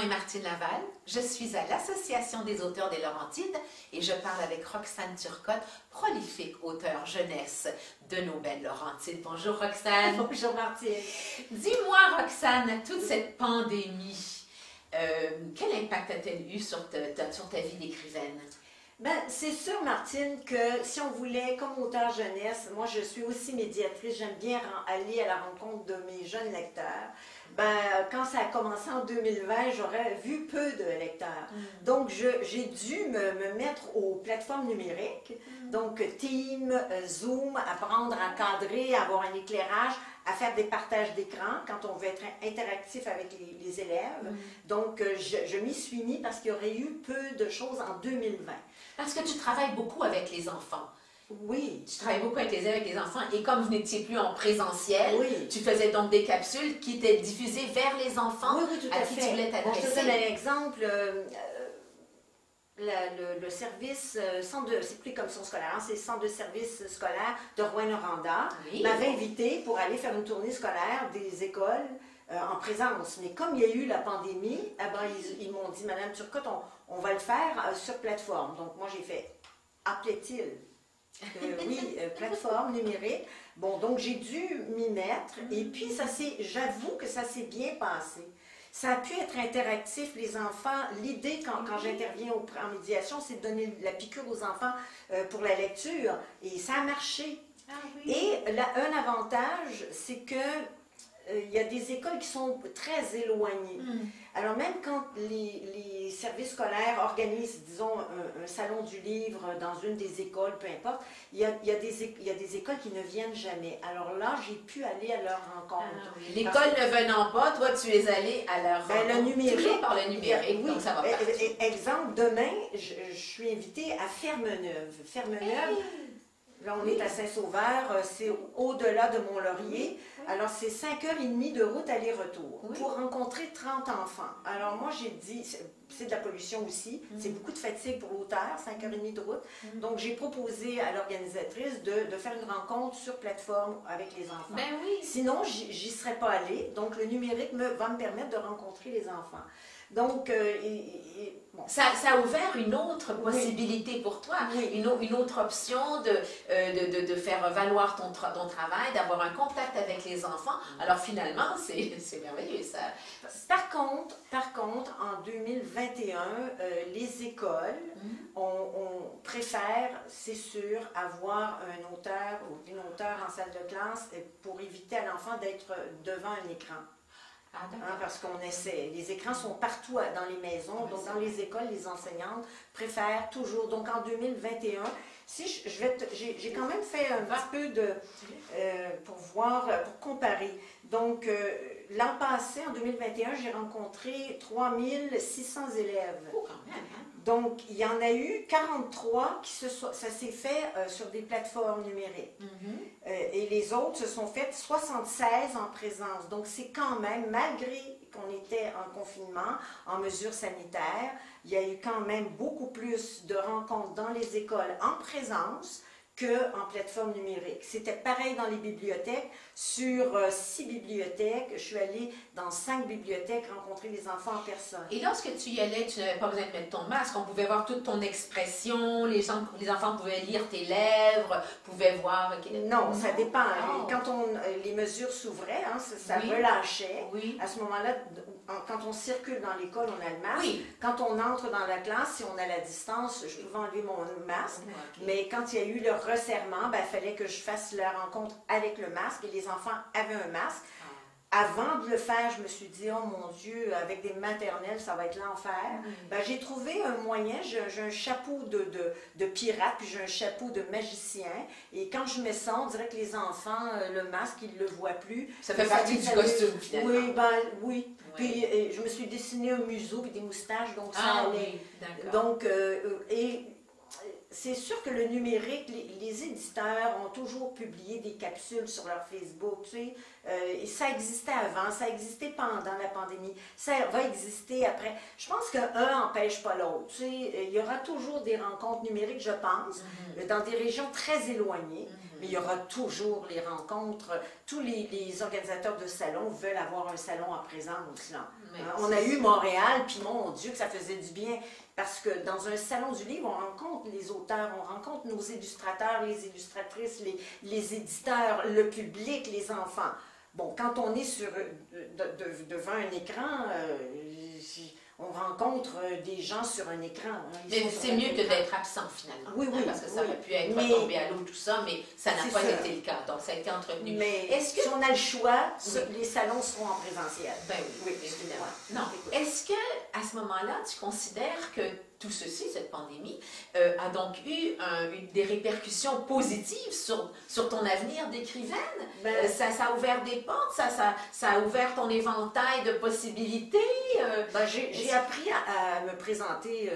est Martine Laval, je suis à l'Association des auteurs des Laurentides et je parle avec Roxane Turcotte, prolifique auteure jeunesse de nos belles Laurentides. Bonjour Roxane. Bonjour Martine. Dis-moi Roxane, toute cette pandémie, quel impact a-t-elle eu sur ta vie d'écrivaine? Ben, c'est sûr, Martine, que si on voulait, comme auteur jeunesse, moi je suis aussi médiatrice, j'aime bien aller à la rencontre de mes jeunes lecteurs. Ben, quand ça a commencé en 2020, j'aurais vu peu de lecteurs. Donc, j'ai dû me mettre aux plateformes numériques, donc Teams, Zoom, apprendre à cadrer, à avoir un éclairage, à faire des partages d'écran quand on veut être interactif avec les élèves. Donc, je m'y suis mis parce qu'il y aurait eu peu de choses en 2020. Parce que tu travailles beaucoup avec les enfants. Oui. Tu travailles beaucoup avec les enfants et comme vous n'étiez plus en présentiel, oui. Tu faisais donc des capsules qui étaient diffusées vers les enfants oui, tout à qui fait. tu voulais t'adresser. Je te donne un exemple. Le service, c'est plus comme son scolaire, hein, c'est le centre de service scolaire de Rouyn-Noranda, m'avait invité pour aller faire une tournée scolaire des écoles en présence. Mais comme il y a eu la pandémie, eh ben, ils m'ont dit, Madame Turcotte, on va le faire sur plateforme. Donc moi j'ai fait, appelait-il? Oui, plateforme numérique. Bon, donc j'ai dû m'y mettre et puis j'avoue que ça s'est bien passé. Ça a pu être interactif, les enfants. L'idée, quand j'interviens en médiation, c'est de donner la piqûre aux enfants pour la lecture. Et ça a marché. Ah, oui. Et un avantage, c'est que il y a des écoles qui sont très éloignées. Alors même quand les services scolaires organisent, disons, un salon du livre dans une des écoles, peu importe, il y a des écoles qui ne viennent jamais. Alors là, j'ai pu aller à leur rencontre. Ah, oui. L'école ne venant pas, toi, tu es allé à leur rencontre. Le numérique. Toujours par le numérique, oui, donc ça va partout. Exemple, demain, je suis invitée à Fermeneuve. Fermeneuve, là, on est à Saint-Sauveur, c'est au-delà de Mont-Laurier. Alors, c'est 5h30 de route aller-retour pour rencontrer 30 enfants. Alors, moi, j'ai dit, c'est de la pollution aussi, c'est beaucoup de fatigue pour l'auteur, 5h30 de route. Donc, j'ai proposé à l'organisatrice de faire une rencontre sur plateforme avec les enfants. Ben oui. Sinon, j'y serais pas allée. Donc, le numérique va me permettre de rencontrer les enfants. Donc, bon. Ça a ouvert une autre possibilité pour toi, une autre option de faire valoir ton travail, d'avoir un contact avec les enfants. Alors finalement, c'est merveilleux ça. Par contre, en 2021, les écoles, on préfère, c'est sûr, avoir un auteur ou une auteure en salle de classe pour éviter à l'enfant d'être devant un écran. Parce qu'on essaie. Les écrans sont partout dans les maisons, donc dans les écoles, les enseignantes préfèrent toujours. Donc en 2021, j'ai quand même fait un petit peu pour comparer. Donc l'an passé, en 2021, j'ai rencontré 3600 élèves. Oh, quand même, hein? Donc, il y en a eu 43 ça s'est fait sur des plateformes numériques. Et les autres se sont faites 76 en présence. Donc, c'est quand même, malgré qu'on était en confinement, en mesures sanitaires, il y a eu quand même beaucoup plus de rencontres dans les écoles en présence qu'en plateforme numérique. C'était pareil dans les bibliothèques. Sur 6 bibliothèques, je suis allée dans 5 bibliothèques rencontrer les enfants en personne. Et lorsque tu y allais, tu n'avais pas besoin de mettre ton masque, on pouvait voir toute ton expression, les enfants pouvaient lire tes lèvres, pouvaient voir... Non, ça dépend. Quand les mesures s'ouvraient, hein, ça relâchait. À ce moment-là, quand on circule dans l'école, on a le masque. Quand on entre dans la classe, si on a la distance, je pouvais enlever mon masque. Mais quand il y a eu le resserrement, il fallait que je fasse la rencontre avec le masque et les enfants avaient un masque. Avant de le faire, je me suis dit, oh mon Dieu, avec des maternelles, ça va être l'enfer. J'ai trouvé un moyen, j'ai un chapeau de pirate, puis j'ai un chapeau de magicien. Et quand je mets ça, on dirait que les enfants, le masque, ils ne le voient plus. Ça fait partie du costume, finalement. Oui. Puis je me suis dessiné un museau et des moustaches, donc ça allait. Donc, c'est sûr que le numérique, les éditeurs ont toujours publié des capsules sur leur Facebook, tu sais, et ça existait avant, ça existait pendant la pandémie, ça va exister après. Je pense qu'un n'empêche pas l'autre, tu sais, il y aura toujours des rencontres numériques, je pense, dans des régions très éloignées, mais il y aura toujours les rencontres. Tous les organisateurs de salons veulent avoir un salon en présence, là. On a eu Montréal, puis mon Dieu, que ça faisait du bien. Parce que dans un salon du livre, on rencontre les auteurs, on rencontre nos illustrateurs, les illustratrices, les éditeurs, le public, les enfants. Bon, quand on est devant un écran, on rencontre des gens sur un écran. Mais c'est mieux que d'être absent, finalement. Oui, oui. Parce que ça aurait pu être tombé à l'eau, tout ça, mais ça n'a pas été le cas. Donc, ça a été entretenu. Mais si on a le choix, les salons seront en présentiel. Ben oui, évidemment. Non. Est-ce que à ce moment-là, tu considères que tout ceci, cette pandémie, a donc eu des répercussions positives sur ton avenir d'écrivaine? Ça a ouvert des portes, ça a ouvert ton éventail de possibilités? J'ai appris à me présenter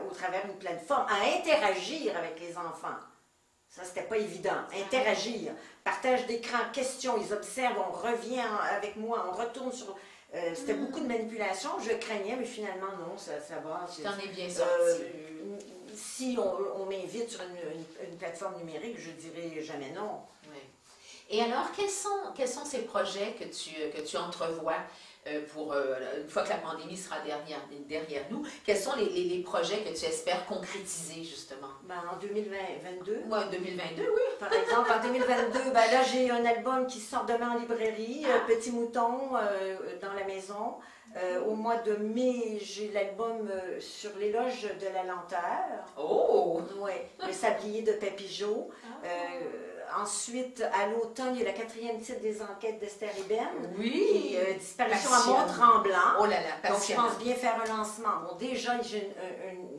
au travers d'une plateforme, à interagir avec les enfants. Ça, c'était pas évident. Interagir. Partage d'écran, questions, ils observent, on revient avec moi, on retourne sur... c'était beaucoup de manipulation, je craignais, mais finalement, non, ça va. Tu t'en es bien sorti. Si on m'invite sur une plateforme numérique, je dirais jamais non. Oui. Et alors, quels sont ces projets que tu entrevois pour, une fois que la pandémie sera derrière nous, quels sont les projets que tu espères concrétiser, justement? En 2022. Oui, en 2022, oui. Par exemple, en 2022, là, j'ai un album qui sort demain en librairie, Petit Mouton, dans la maison. Au mois de mai, j'ai l'album sur l'éloge de la lenteur. Oh! Oui, Le Sablier de Pépigeot. Ensuite, à l'automne, il y a le 4e titre des enquêtes d'Esther Eben. Oui! Et Disparition à Mont-Tremblant. Oh là là, donc, je pense bien faire un lancement. Bon, déjà, j'ai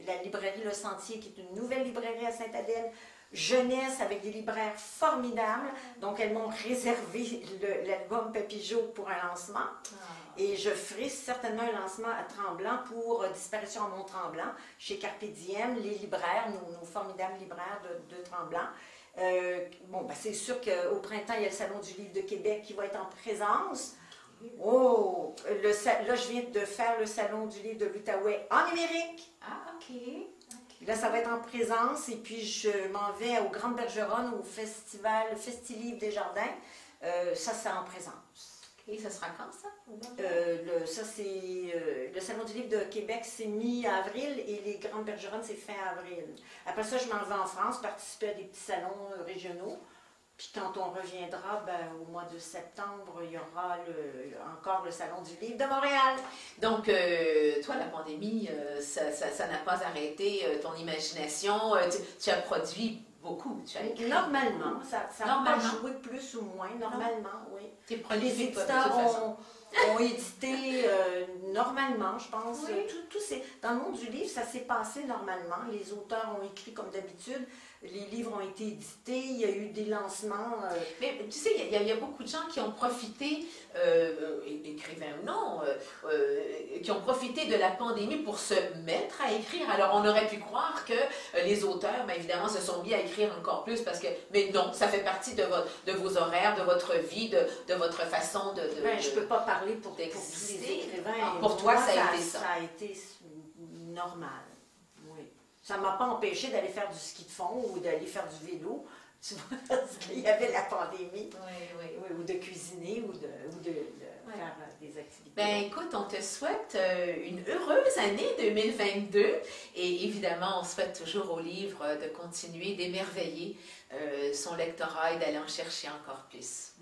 la librairie Le Sentier, qui est une nouvelle librairie à Sainte-Adèle. Jeunesse, avec des libraires formidables. Donc, elles m'ont réservé l'album Pépigeot pour un lancement. Et je ferai certainement un lancement à Tremblant pour Disparition à Mont-Tremblant, chez Carpe Diem, les libraires, nos formidables libraires de Tremblant. C'est sûr qu'au printemps, il y a le Salon du livre de Québec qui va être en présence. Oh! Là, je viens de faire le Salon du livre de l'Outaouais en numérique. Ah, OK. Là, ça va être en présence. Et puis, je m'en vais aux Grandes Bergeronnes, au festival Festilivre des Jardins. Ça, c'est en présence. Et ça sera quand, ça? Le Salon du livre de Québec, c'est mi-avril et les Grandes Bergeronnes, c'est fin avril. Après ça, je m'en vais en France, participer à des petits salons régionaux. Puis quand on reviendra, au mois de septembre, il y aura encore le Salon du livre de Montréal. Donc, toi, la pandémie, ça n'a pas arrêté ton imagination. Tu as produit beaucoup. Normalement, ça a joué plus ou moins, normalement, oui. Les éditeurs ont édité normalement, je pense. Oui. Dans le monde du livre, ça s'est passé normalement. Les auteurs ont écrit comme d'habitude. Les livres ont été édités, il y a eu des lancements. Mais tu sais, il y a beaucoup de gens qui ont profité, écrivains ou non, qui ont profité de la pandémie pour se mettre à écrire. Alors, on aurait pu croire que les auteurs, évidemment, se sont mis à écrire encore plus parce que, mais non, ça fait partie de vos horaires, de votre vie, de votre façon de je ne peux pas parler pour tous les écrivains. Pour toi, ça a été ça. Ça a été normal. Ça ne m'a pas empêché d'aller faire du ski de fond ou d'aller faire du vélo, tu vois, parce qu'il y avait la pandémie. Oui, ou de cuisiner ou de faire des activités. Écoute, on te souhaite une heureuse année 2022 et évidemment, on souhaite toujours au livre de continuer d'émerveiller son lectorat et d'aller en chercher encore plus.